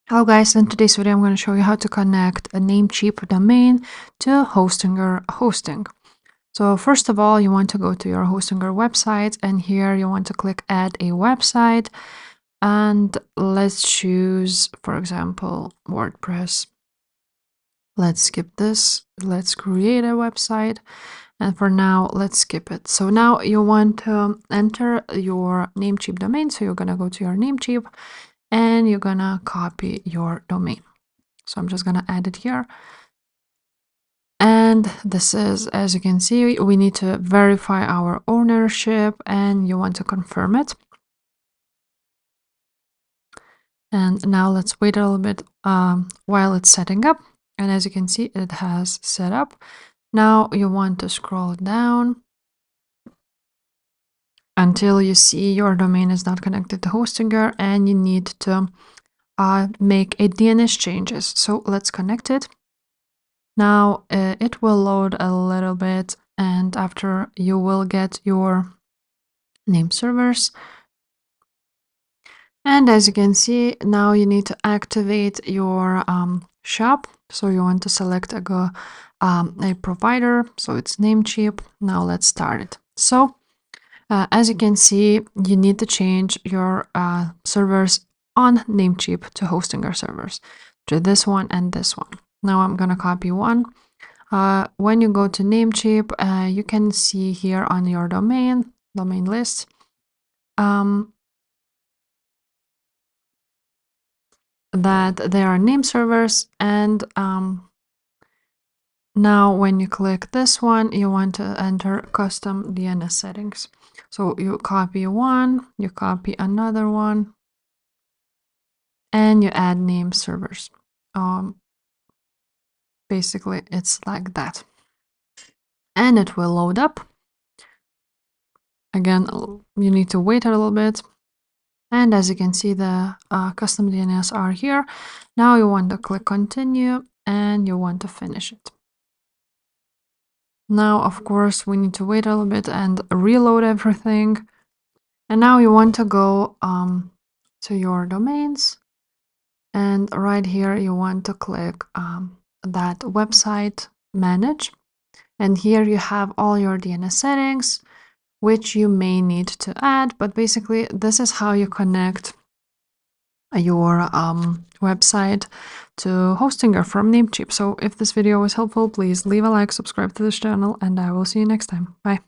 Hello guys, in today's video I'm going to show you how to connect a Namecheap domain to Hostinger hosting. So first of all, you want to go to your Hostinger website, and here you want to click add a website, and let's choose, for example, WordPress. Let's skip this. Let's create a website, and for now let's skip it. So now you want to enter your Namecheap domain, so you're going to go to your Namecheap and you're gonna copy your domain. So I'm just gonna add it here. And this is, as you can see, we need to verify our ownership and you want to confirm it. And now let's wait a little bit while it's setting up. And as you can see, it has set up. Now you want to scroll down until you see your domain is not connected to Hostinger and you need to make a DNS changes. So let's connect it. Now it will load a little bit, and after you will get your name servers. And as you can see, now you need to activate your shop. So you want to select a provider. So it's Namecheap. Now let's start it. So as you can see, you need to change your servers on Namecheap to Hostinger servers, to this one and this one. Now I'm going to copy one. When you go to Namecheap, you can see here on your domain list, that there are name servers, and now when you click this one, you want to enter custom DNS settings. So you copy one, you copy another one, and you add name servers. Basically, it's like that. And it will load up. Again, you need to wait a little bit. And as you can see, the custom DNS are here. Now you want to click continue and you want to finish it. Now, of course, we need to wait a little bit and reload everything. And now you want to go to your domains. And right here, you want to click that website manage. And here you have all your DNS settings, which you may need to add. But basically, this is how you connect your website to Hostinger from Namecheap. So if this video was helpful, please leave a like, subscribe to this channel, and I will see you next time. Bye.